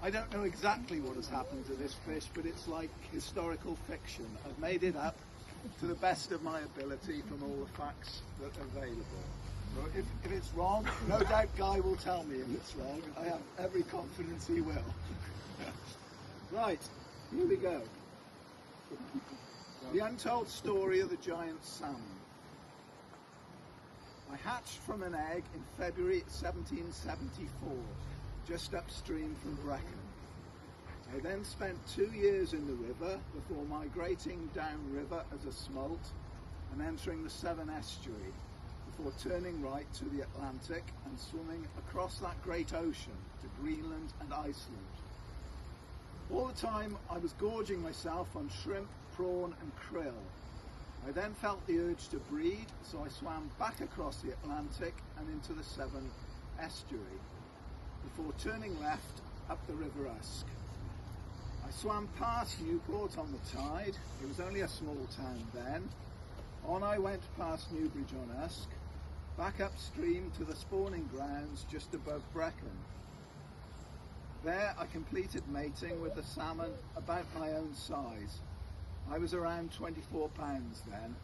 I don't know exactly what has happened to this fish, but it's like historical fiction. I've made it up to the best of my ability from all the facts that are available. So if it's wrong, no doubt Guy will tell me if it's wrong. I have every confidence he will. Right, here we go. The untold story of the giant salmon. I hatched from an egg in February 1774, just upstream from Brecon. I then spent 2 years in the river before migrating downriver as a smolt and entering the Severn estuary, before turning right to the Atlantic and swimming across that great ocean to Greenland and Iceland. All the time I was gorging myself on shrimp, prawn and krill. I then felt the urge to breed, so I swam back across the Atlantic and into the Severn estuary, before turning left up the River Usk. I swam past Newport on the tide. It was only a small town then. On I went past Newbridge on Usk, back upstream to the spawning grounds just above Brecon. There I completed mating with a salmon about my own size. I was around 24 pounds then.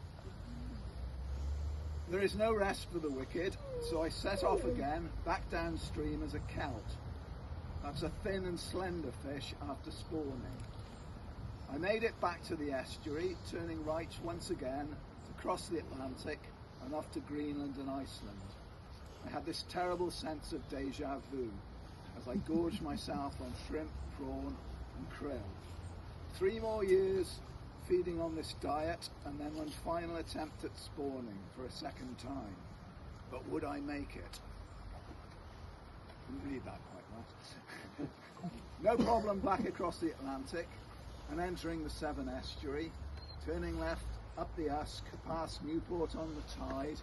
There is no rest for the wicked, so I set off again, back downstream as a kelp. That's a thin and slender fish after spawning. I made it back to the estuary, turning right once again to cross the Atlantic and off to Greenland and Iceland. I had this terrible sense of deja vu as I gorged myself on shrimp, prawn and krill. 3 more years feeding on this diet, and then one final attempt at spawning for a second time. But would I make it? Didn't read that quite right. No problem back across the Atlantic and entering the Severn estuary, turning left up the Usk, past Newport on the tide,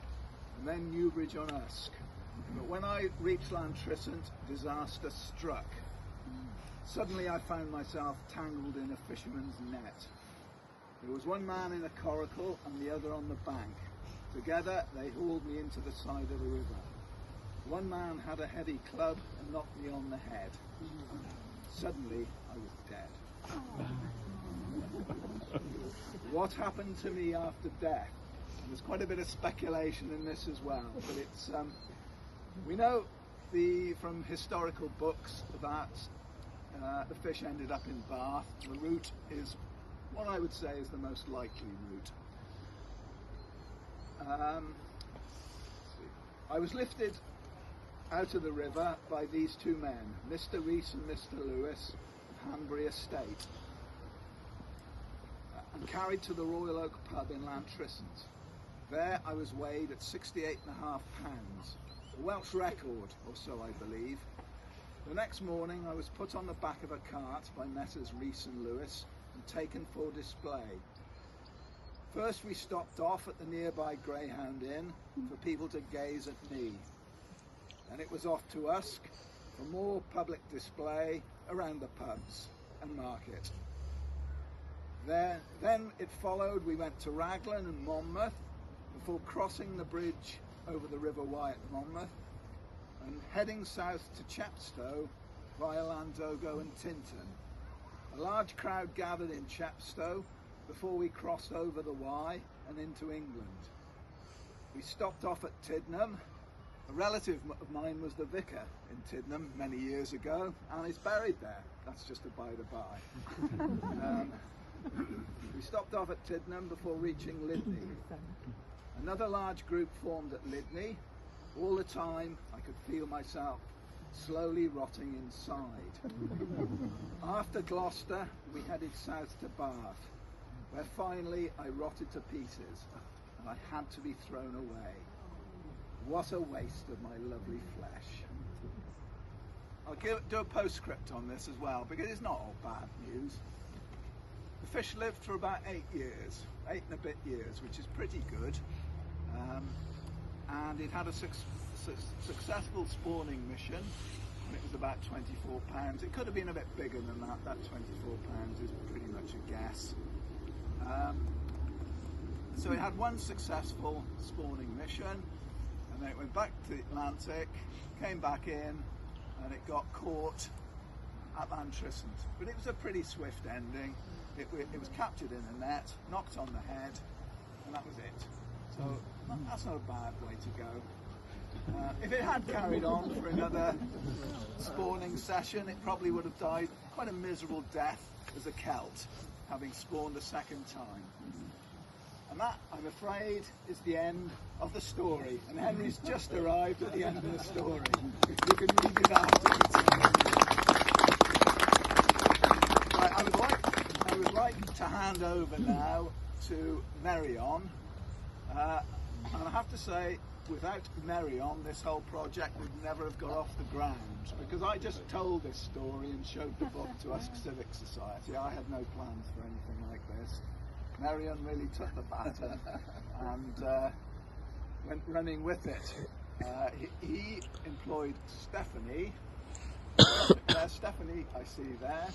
and then Newbridge on Usk. But when I reached Lantrisant, disaster struck. Suddenly I found myself tangled in a fisherman's net. There was one man in a coracle and the other on the bank. Together they hauled me into the side of the river. One man had a heady club and knocked me on the head. Suddenly I was dead. What happened to me after death? There's quite a bit of speculation in this as well, but it's we know from historical books that the fish ended up in Bath. The route is what I would say is the most likely route. I was lifted out of the river by these 2 men, Mr. Rees and Mr. Lewis of Hanbury Estate, and carried to the Royal Oak pub in Lantrisant. There I was weighed at 68.5 pounds, a Welsh record or so I believe. The next morning I was put on the back of a cart by Messrs. Rees and Lewis and taken for display. First we stopped off at the nearby Greyhound Inn for people to gaze at me. Then it was off to Usk for more public display around the pubs and market. Then it followed, we went to Raglan and Monmouth before crossing the bridge over the River Wye at Monmouth and heading south to Chepstow via Llandogo and Tintern. A large crowd gathered in Chepstow before we crossed over the Wye and into England. We stopped off at Tidnam. A relative of mine was the vicar in Tidnam many years ago and is buried there. That's just a by the by. We stopped off at Tidnam before reaching Lydney. Another large group formed at Lydney. All the time I could feel myself slowly rotting inside. After Gloucester, we headed south to Bath, where finally I rotted to pieces and I had to be thrown away. What a waste of my lovely flesh. I'll do a postscript on this as well, because it's not all bad news. The fish lived for about 8 years, 8 and a bit years, which is pretty good. And it had a successful spawning mission, and it was about 24 pounds. It could have been a bit bigger than that. That 24 pounds is pretty much a guess. So it had one successful spawning mission, and then it went back to the Atlantic, came back in, and it got caught Atlantricent. But it was a pretty swift ending. It was captured in a net, knocked on the head, and that was it. So that's not a bad way to go. If it had carried on for another spawning session, it probably would have died quite a miserable death as a Celt, having spawned a second time. And that, I'm afraid, is the end of the story. And Henry's just arrived at the end of the story. You can read it afterwards. Right, I would like to hand over now to Merion. And I have to say, without Merion, this whole project would never have got off the ground, because I just told this story and showed the book to Usk Civic Society. I had no plans for anything like this. Merion really took the baton and went running with it. He employed Stephanie. Stephanie, I see there.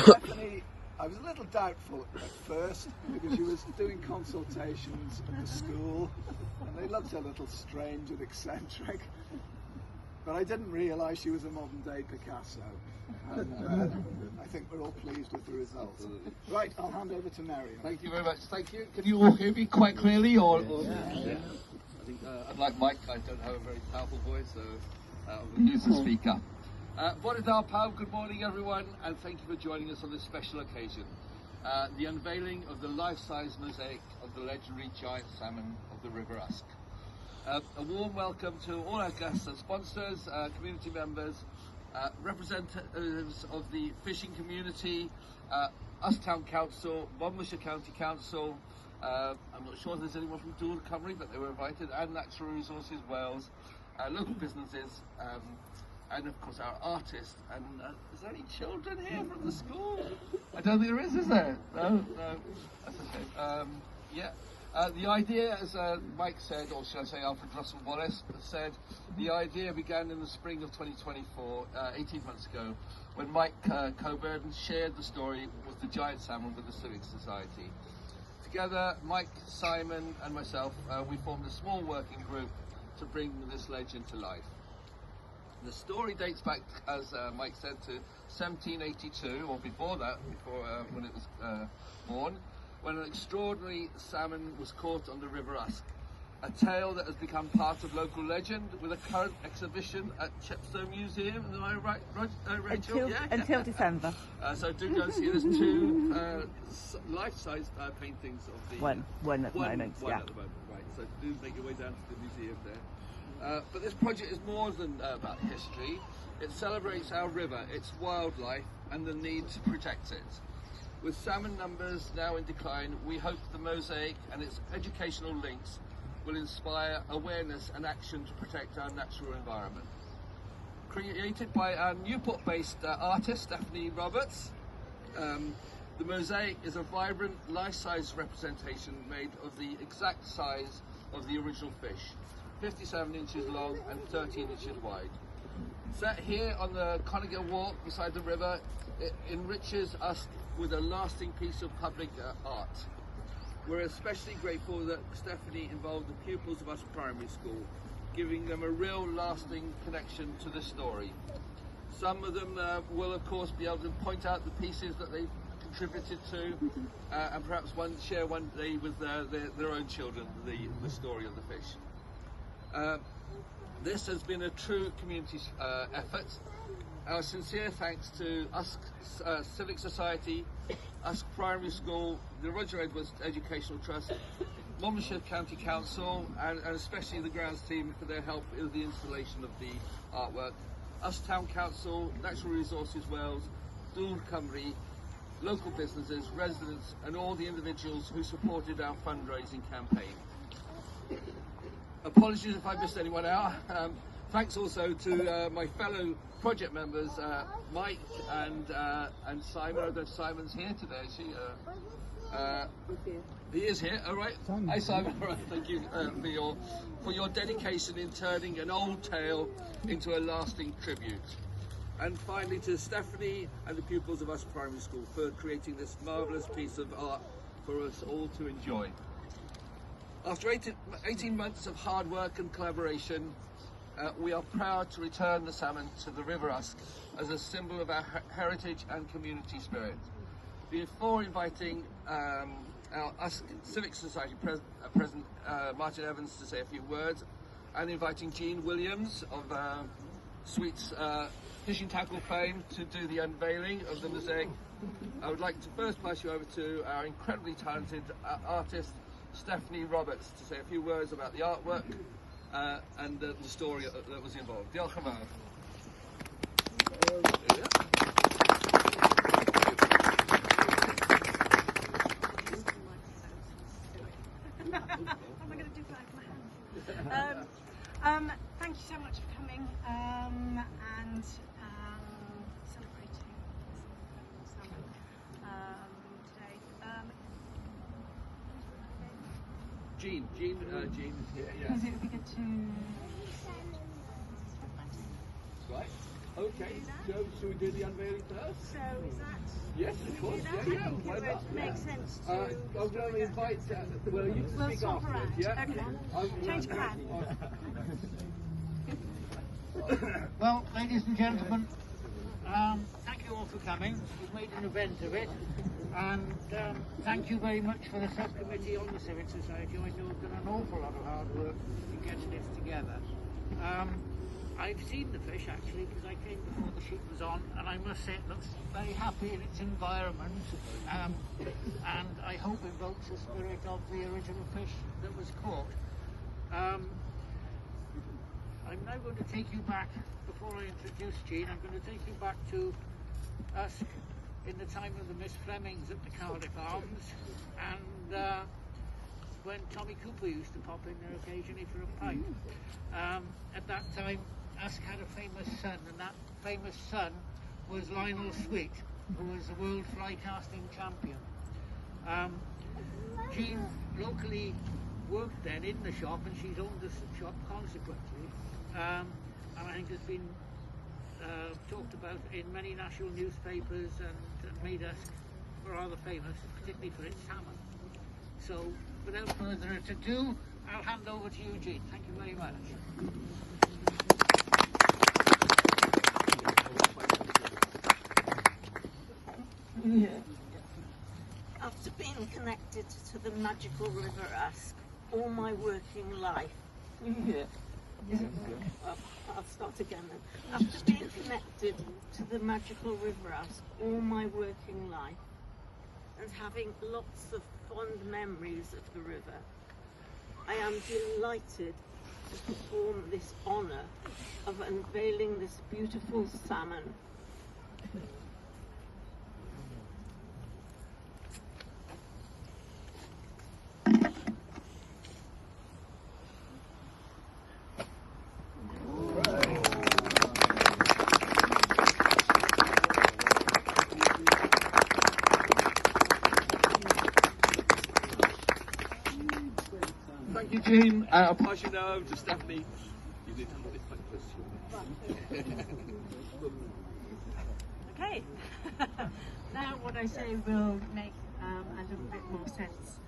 Stephanie, I was a little doubtful at first because she was doing consultations at the school and they looked a little strange and eccentric, but I didn't realise she was a modern day Picasso, and I think we're all pleased with the results. Right, I'll hand over to Merion. Thank you very much. Thank you. Can you all hear me quite clearly? Or yeah. I think, unlike Mike, I don't have a very powerful voice, so I'll use the speaker. Bore da pawb, good morning everyone, and thank you for joining us on this special occasion. The unveiling of the life-size mosaic of the legendary giant salmon of the River Usk. A warm welcome to all our guests and sponsors, community members, representatives of the fishing community, Usk Town Council, Monmouthshire County Council, I'm not sure if there's anyone from Dŵr Cymru, but they were invited, and Natural Resources Wales, local businesses, and of course our artists. And is there any children here from the school? I don't think there is there? No, that's okay. Yeah. The idea, as Mike said, or should I say Alfred Russel Wallace said, the idea began in the spring of 2024, 18 months ago, when Mike Cowburn shared the story with the Giant Salmon with the Civic Society. Together, Mike, Simon and myself, we formed a small working group to bring this legend to life. The story dates back, as Mike said, to 1782, or before that, when it was born, when an extraordinary salmon was caught on the River Usk. A tale that has become part of local legend with a current exhibition at Chepstow Museum. Am I right, Rachel? Until December. So do go and see. There's two life-size paintings of the... One at the moment, yeah. At the moment, right. So do make your way down to the museum there. But this project is more than about history. It celebrates our river, its wildlife, and the need to protect it. With salmon numbers now in decline, we hope the mosaic and its educational links will inspire awareness and action to protect our natural environment. Created by our Newport-based artist, Stephanie Roberts, the mosaic is a vibrant, life-size representation made of the exact size of the original fish, 57 inches long and 13 inches wide. Set here on the Congar Walk beside the river, it enriches us with a lasting piece of public art. We're especially grateful that Stephanie involved the pupils of Usk Primary School, giving them a real lasting connection to the story. Some of them will of course be able to point out the pieces that they've contributed to, and perhaps share one day with their own children the story of the fish. This has been a true community effort. Our sincere thanks to Usk Civic Society, Usk Primary School, the Roger Edwards Educational Trust, Monmouthshire County Council, and especially the grounds team for their help with the installation of the artwork. Usk Town Council, Natural Resources Wales, Dŵr Cymru, local businesses, residents, and all the individuals who supported our fundraising campaign. Apologies if I missed anyone out. Thanks also to my fellow project members, Mike and Simon. I don't know if Simon's here today, is he? He is here, all right. Hi Simon, all right, thank you for your dedication in turning an old tale into a lasting tribute. And finally to Stephanie and the pupils of Usk Primary School for creating this marvellous piece of art for us all to enjoy. After 18 months of hard work and collaboration, we are proud to return the salmon to the River Usk as a symbol of our heritage and community spirit. Before inviting our Usk Civic Society President Martin Evans to say a few words, and inviting Jean Williams of Sweet's fishing tackle fame to do the unveiling of the Mosaic, I would like to first pass you over to our incredibly talented artist Stephanie Roberts to say a few words about the artwork and the story that was involved. Diolch yn fawr. Thank you so much for coming and celebrating salmon today. Jean is here. Yes. Because it would be good to. Right. Okay. So should we do the unveiling first? So is that? Yes, of course. Yeah, Why it not? makes sense to. I'm going to invite. Well, you can We'll speak swap afterwards. around. Yeah. Okay. Change plan. Well, ladies and gentlemen, thank you all for coming. We've made an event of it, and thank you very much for the subcommittee on the Civic Society. I know you've done an awful lot of hard work in getting this together. I've seen the fish actually because I came before the sheet was on, and I must say it looks very happy in its environment, and I hope it evokes the spirit of the original fish that was caught. I'm now going to take you back, before I introduce Jean, I'm going to take you back to Usk in the time of the Miss Flemings at the Cardiff Arms, and when Tommy Cooper used to pop in there occasionally for a pipe. At that time, Usk had a famous son, and that famous son was Lionel Sweet, who was the world fly casting champion. Jean locally worked then in the shop, and she's owned the shop consequently. And I think has been talked about in many national newspapers and made us rather famous, particularly for its salmon. So, without further ado, I'll hand over to you, Jean. Thank you very much. After being connected to the magical River Usk all my working life, I'll start again then. After being connected to the magical River Usk all my working life and having lots of fond memories of the river, I am delighted to perform this honour of unveiling this beautiful salmon. Thank you, Jean. I'll pass you now over to Stephanie. You need to hold it back first. Okay. Now what I say will make a little bit more sense.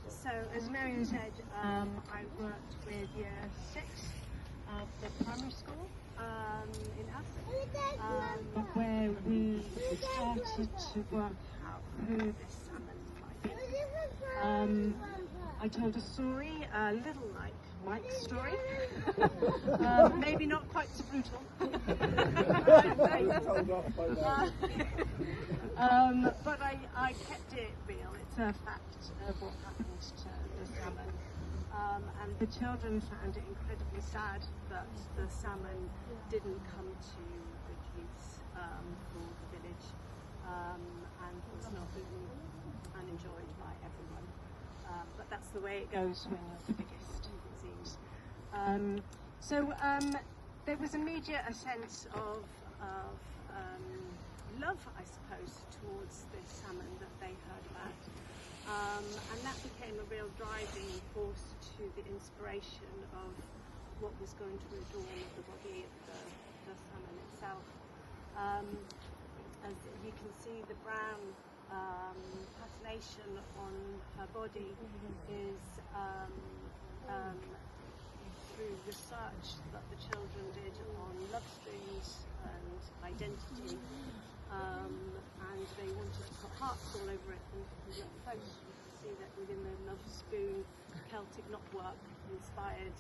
So as Marion said, I worked with year 6 of the primary school in Usk, where we started to work out who this salmon might be. I told a story, a little like Mike's story, maybe not quite so brutal, but I kept it real. It's a fact of what happened to the salmon, and the children found it incredibly sad that the salmon didn't come to good use for the village, and was not eaten and enjoyed by everyone. But that's the way it goes when you're the biggest, it seems. There was immediate a sense of love, I suppose, towards this salmon that they heard about. And that became a real driving force to the inspiration of what was going to adorn the body of the salmon itself. As you can see, the brown patination on her body is through research that the children did on love streams and identity, and they wanted to put hearts all over it and float. You can see that within the love spoon Celtic knotwork inspired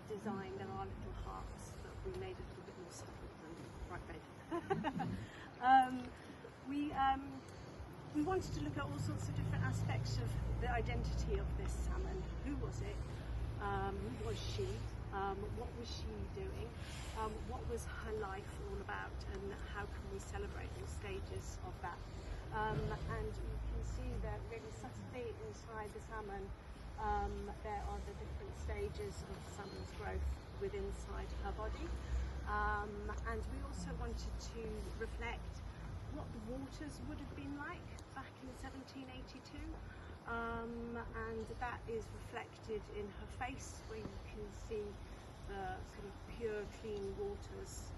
design, there are little hearts that we made a little bit more subtle than bright red. We wanted to look at all sorts of different aspects of the identity of this salmon. Who was it? Who was she? What was she doing? What was her life all about? And how can we celebrate all stages of that? And you can see that really subtly inside the salmon, there are the different stages of the salmon's growth within inside her body. And we also wanted to reflect what the waters would have been like back in 1782, and that is reflected in her face, where you can see the sort of pure, clean waters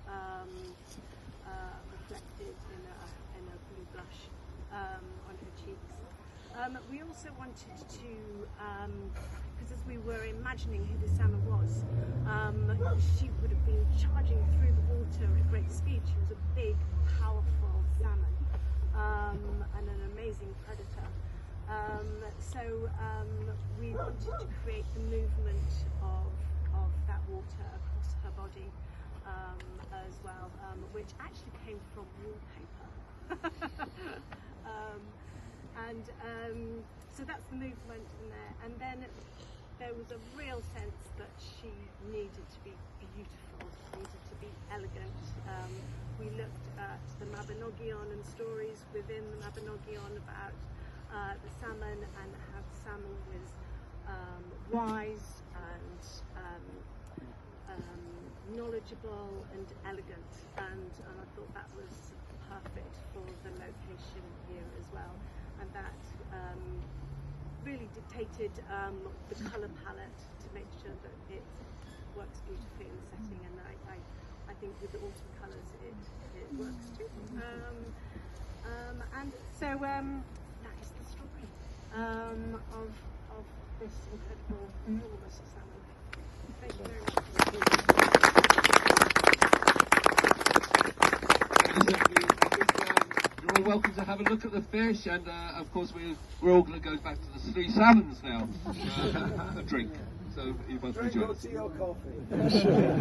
reflected in a blue blush on her cheeks. We also wanted to, because as we were imagining who the salmon was, she would have been charging through the water at great speed. She was a big, powerful salmon, and an amazing predator. So we wanted to create the movement of that water across her body as well, which actually came from wallpaper. So that's the movement in there. And then there was a real sense that she needed to be beautiful, needed to be elegant. We looked at the Mabinogion and stories within the Mabinogion about the salmon, and how the salmon was wise and knowledgeable and elegant, and I thought that was perfect for the location here as well, and that really dictated the colour palette to make sure that it works beautifully in the setting, and I think with the autumn colours it works too. And so that is the story of this incredible, enormous salmon. Thank you very much. You're all welcome to have a look at the fish, and of course we're all going to go back to the three salmons now. A drink. So you both enjoy. Drink or tea or coffee.